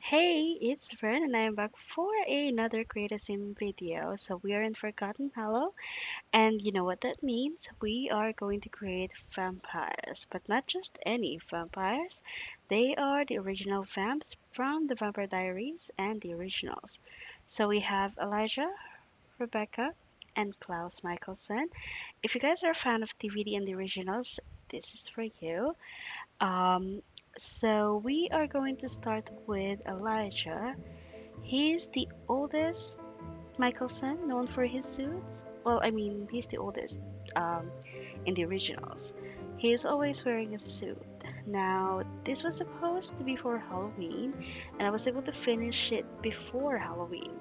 Hey, it's Vern and I'm back for another Create a Sim video. So we are in Forgotten Hollow, and you know what that means? We are going to create vampires, but not just any vampires. They are the original vamps from the Vampire Diaries and the originals. So we have Elijah, Rebekah, and Klaus Mikaelson. If you guys are a fan of DVD and the originals, this is for you. Um, so we are going to start with Elijah. He's the oldest Mikaelson, known for his suits. Well, I mean, he's the oldest um, in the originals. He's always wearing a suit. Now, this was supposed to be for Halloween, and I was able to finish it before Halloween.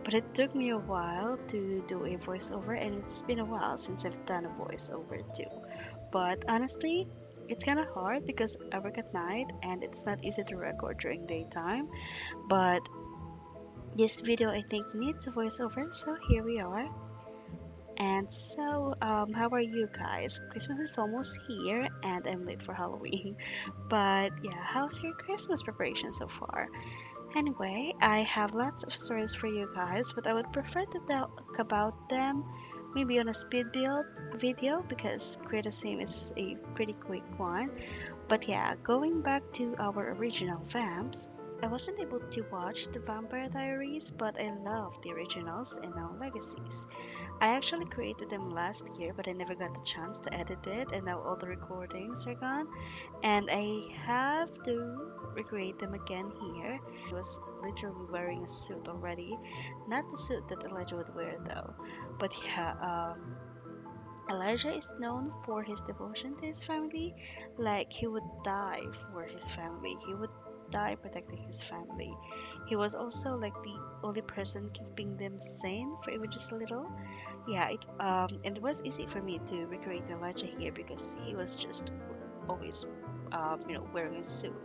But it took me a while to do a voiceover, and it's been a while since I've done a voiceover too. But honestly, it's kind of hard because I work at night and it's not easy to record during daytime. But this video I think needs a voiceover, so here we are. And so, how are you guys? Christmas is almost here and I'm late for Halloween. But yeah, how's your Christmas preparation so far? Anyway, I have lots of stories for you guys, but I would prefer to talk about them maybe on a speed build video because Create a Sim is a pretty quick one. But yeah, going back to our original vamps, I wasn't able to watch the Vampire Diaries, but I love the originals and now Legacies. I actually created them last year, but I never got the chance to edit it, and now all the recordings are gone, and I have to recreate them again here. He was literally wearing a suit already, not the suit that Elijah would wear though. But yeah, Elijah is known for his devotion to his family. Like, he would die for his family. He would die protecting his family. He was also like the only person keeping them sane for even just a little. Yeah, and it was easy for me to recreate Elijah here because he was just always, wearing a suit.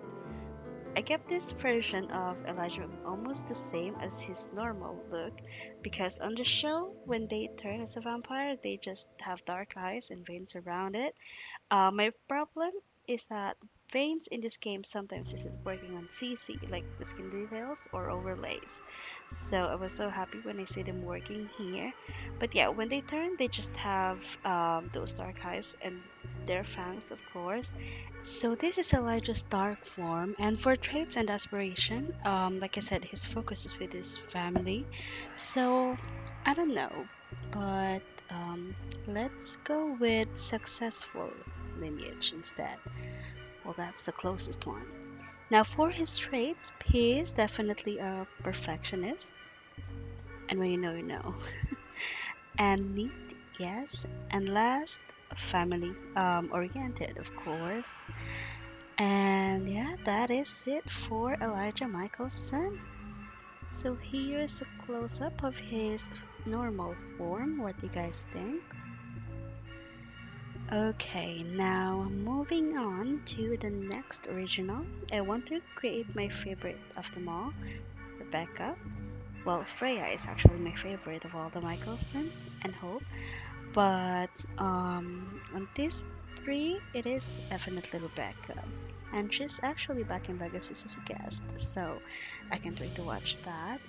I kept this version of Elijah almost the same as his normal look because on the show, when they turn as a vampire, they just have dark eyes and veins around it. My problem is that veins in this game sometimes isn't working on CC, like the skin details or overlays. So I was so happy when I see them working here. But yeah, when they turn, they just have those dark eyes and their fangs, of course. So this is Elijah's dark form, and for traits and aspiration, like I said, his focus is with his family. So I don't know, but let's go with successful lineage instead. Well, that's the closest one. Now, for his traits, he is definitely a perfectionist, and when you know, you know. And neat, yes. And last, family oriented, of course. And yeah, that is it for Elijah Mikaelson. So here's a close up of his normal form. What do you guys think? Okay, now moving on to the next original. I want to create my favorite of them all, Rebecca. Well, Freya is actually my favorite of all the Mikaelsons and Hope, but on this three, it is definitely Rebecca. And she's actually back in Legacies as a guest, so I can't wait to watch that.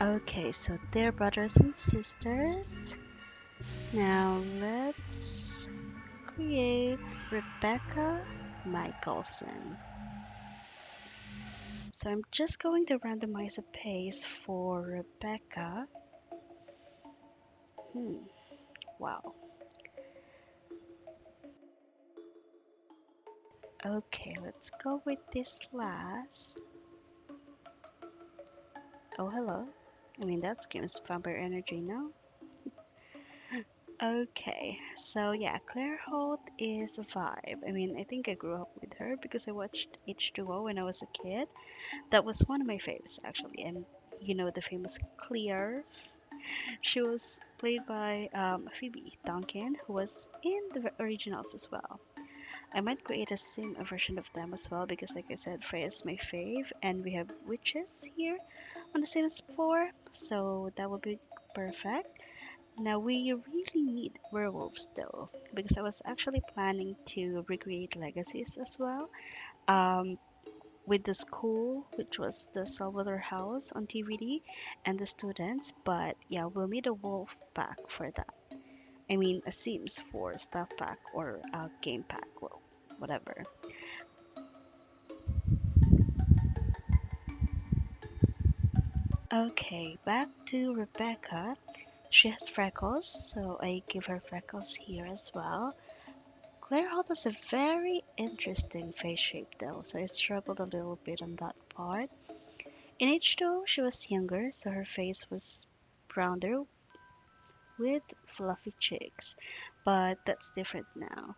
Okay, so they're brothers and sisters. Now let's create Rebecca Mikaelson. So I'm just going to randomize a pace for Rebecca. Hmm, wow. Okay, let's go with this last. Oh, hello. I mean, that screams vampire energy now. Okay, so yeah, Claire Holt is a vibe. I mean, I think I grew up with her because I watched H2O when I was a kid. That was one of my faves, actually. And the famous Claire. She was played by Phoebe Duncan, who was in the originals as well. I might create a sim version of them as well because, like I said, Freya is my fave, and we have witches here on the Sims 4, so that would be perfect. Now we really need werewolves though, because I was actually planning to recreate legacies as well. Um, with the school, which was the Salvador House on TVD, and the students, but yeah, we'll need a wolf pack for that. I mean, a Sims for stuff pack or a game pack, well, whatever. Okay, back to Rebecca. She has freckles, so I give her freckles here as well. Claire Holt has a very interesting face shape though, so I struggled a little bit on that part. In H2O, she was younger, so her face was rounder with fluffy cheeks, but that's different now.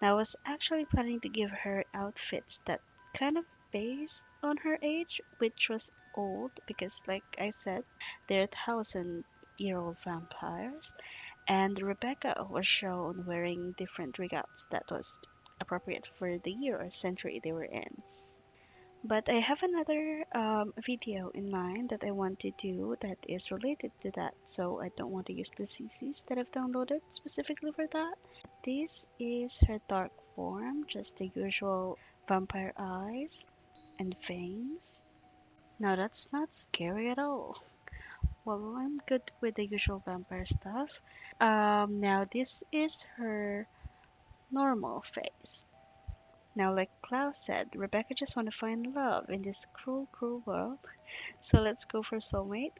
I was actually planning to give her outfits that kind of based on her age, which was old because, like I said, they're 1,000-year-old vampires, and Rebecca was shown wearing different regouts that was appropriate for the year or century they were in. But I have another video in mind that I want to do that is related to that, so I don't want to use the CCs that I've downloaded specifically for that. This is her dark form, just the usual vampire eyes and fangs. Now that's not scary at all. Well, I'm good with the usual vampire stuff. Now this is her normal face. Now, like Klaus said, Rebecca just want to find love in this cruel, cruel world. So let's go for soulmate.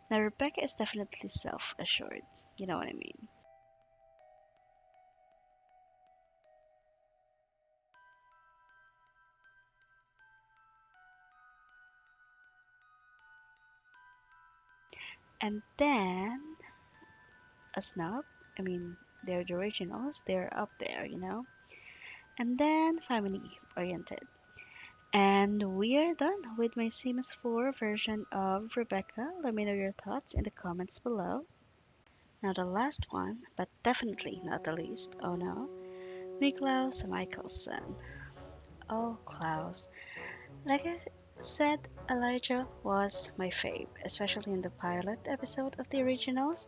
Now, Rebecca is definitely self-assured. You know what I mean? And then a snub. I mean, they're the originals. They're up there. And then family oriented. And we are done with my Sims 4 version of Rebecca. Let me know your thoughts in the comments below. Now the last one, but definitely not the least, oh no, Klaus Mikaelson. Oh, Klaus. Like I said, Elijah was my fave, especially in the pilot episode of the originals.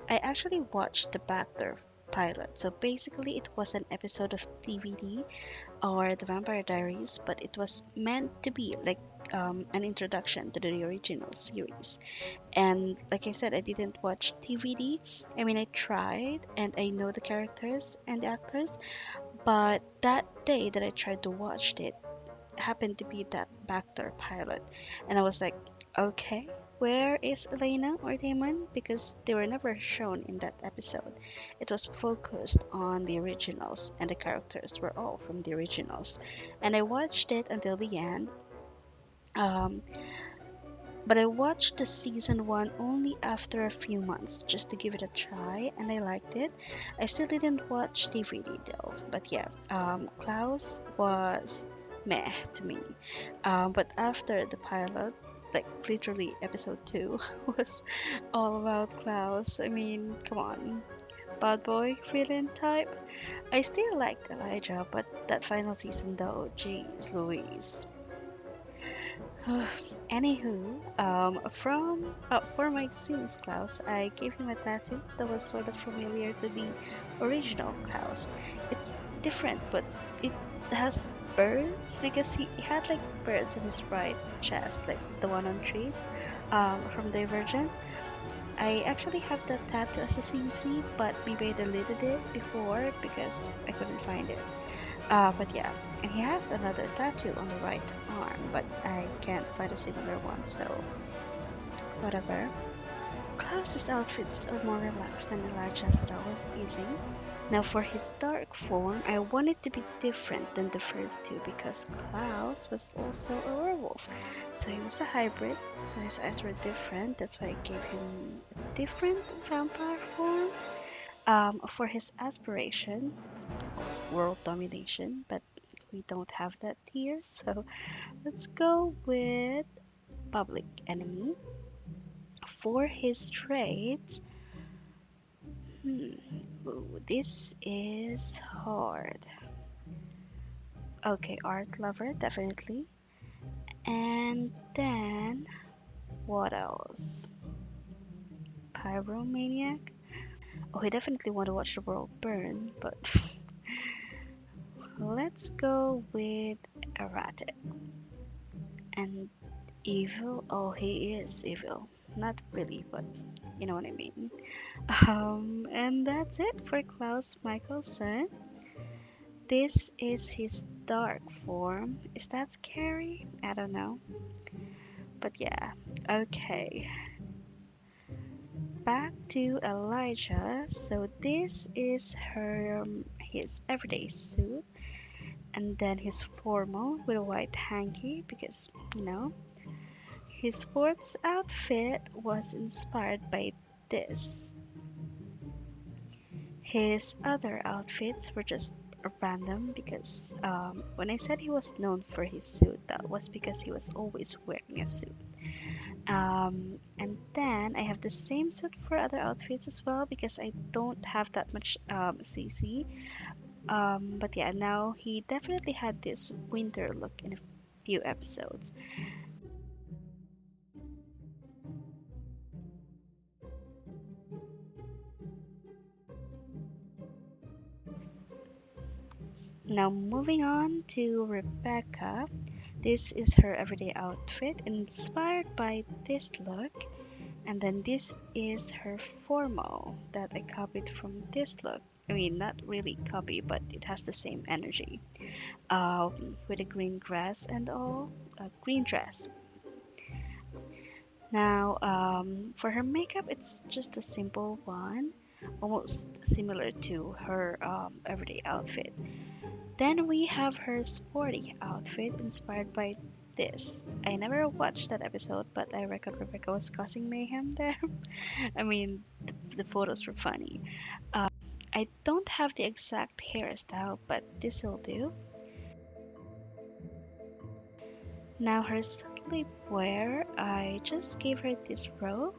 I actually watched the Bachelor pilot, so basically it was an episode of DVD or the Vampire Diaries, but it was meant to be like an introduction to the original series. And like I said, I didn't watch TVD. I mean, I tried and I know the characters and the actors, but that day that I tried to watch it happened to be that Bachelor pilot. And I was like, okay, where is Elena or Damon? Because they were never shown in that episode. It was focused on the originals, and the characters were all from the originals. And I watched it until the end. Um, but I watched the season one only after a few months just to give it a try, and I liked it. I still didn't watch DVD though, but yeah, Klaus was meh to me. But after the pilot, like literally episode two, was all about Klaus. I mean, come on, bad boy villain type. I still liked Elijah, but that final season though, jeez Louise. Anywho, from for my Sims Klaus, I gave him a tattoo that was sort of familiar to the original Klaus. It's different, but it has birds because he had like birds in his right chest, like the one on trees, from Divergent. I actually have that tattoo as a CMC, but maybe I deleted it before because I couldn't find it. But yeah, And he has another tattoo on the right arm, but I can't find a similar one, so whatever. Klaus's outfits are more relaxed than Elijah's, so that was easy. Now, for his dark form, I wanted to be different than the first two because Klaus was also a werewolf. So he was a hybrid, so his eyes were different. That's why I gave him a different vampire form. For his aspiration, world domination, but we don't have that here, so let's go with public enemy. For his traits, hmm, ooh, this is hard. Okay, art lover, definitely. And then, what else? Pyromaniac? Oh, he definitely want to watch the world burn, but let's go with erratic. And evil? Oh, he is evil. Not really, but you know what I mean. And that's it for Klaus Mikaelson. This is his dark form. Is that scary? I don't know. But yeah, okay. Back to Elijah. So this is his everyday suit, and then his formal with a white hanky because you know his sports outfit was inspired by this. His other outfits were just random because when I said he was known for his suit, that was because he was always wearing a suit. And then I have the same suit for other outfits as well because I don't have that much CC. But yeah, now he definitely had this winter look in a few episodes. Now moving on to Rebecca. This is her everyday outfit inspired by this look. And then this is her formal that I copied from this look. I mean, not really copy, but it has the same energy. With a green grass and all, a green dress. Now, for her makeup, it's just a simple one, almost similar to her everyday outfit. Then we have her sporty outfit inspired by this. I never watched that episode, but I reckon Rebecca was causing mayhem there. I mean, the photos were funny. I don't have the exact hairstyle, but this'll do. Now her sleepwear, I just gave her this robe.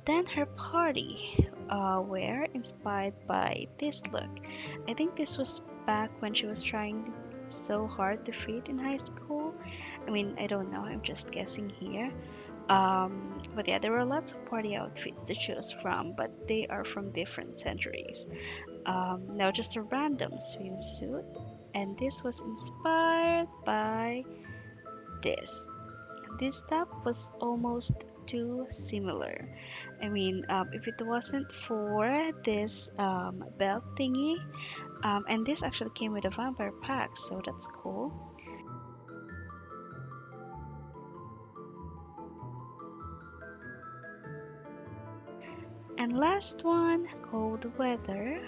Then her party wear inspired by this look. I think this was back when she was trying so hard to fit in high school. I mean, I don't know, I'm just guessing here. But yeah, there were lots of party outfits to choose from, but they are from different centuries. Now, just a random swimsuit, and this was inspired by this. This top was almost too similar. I mean, if it wasn't for this belt thingy, and this actually came with a vampire pack, so that's cool. And last one, cold weather.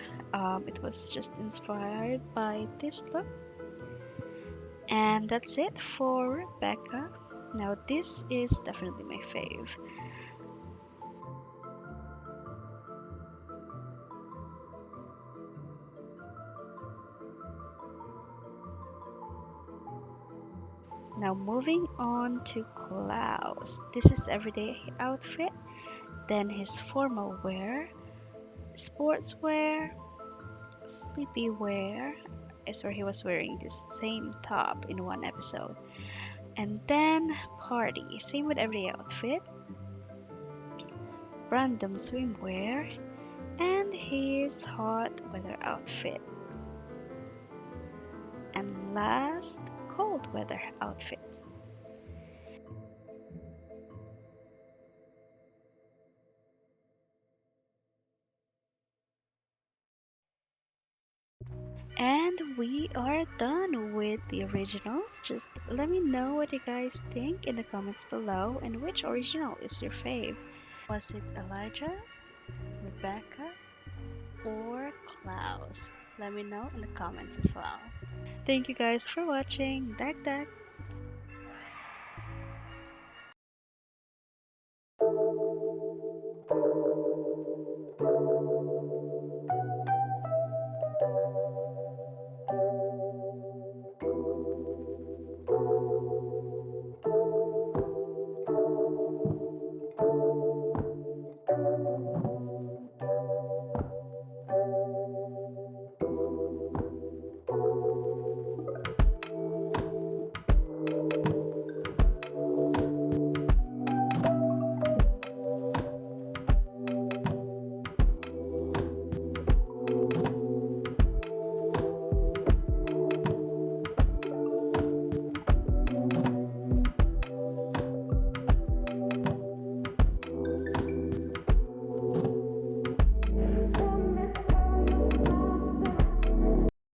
It was just inspired by this look. And that's it for Rebecca. Now, this is definitely my fave. Now, moving on to Klaus. This is everyday outfit, then his formal wear, sportswear, sleepy wear is where he was wearing this same top in one episode. And then party, same with everyday outfit, random swimwear, and his hot weather outfit. And last, cold weather outfit. And we are done with the originals. Just let me know what you guys think in the comments below and which original is your fave. Was it Elijah, Rebecca, or Klaus? Let me know in the comments as well. Thank you guys for watching. Dak dak.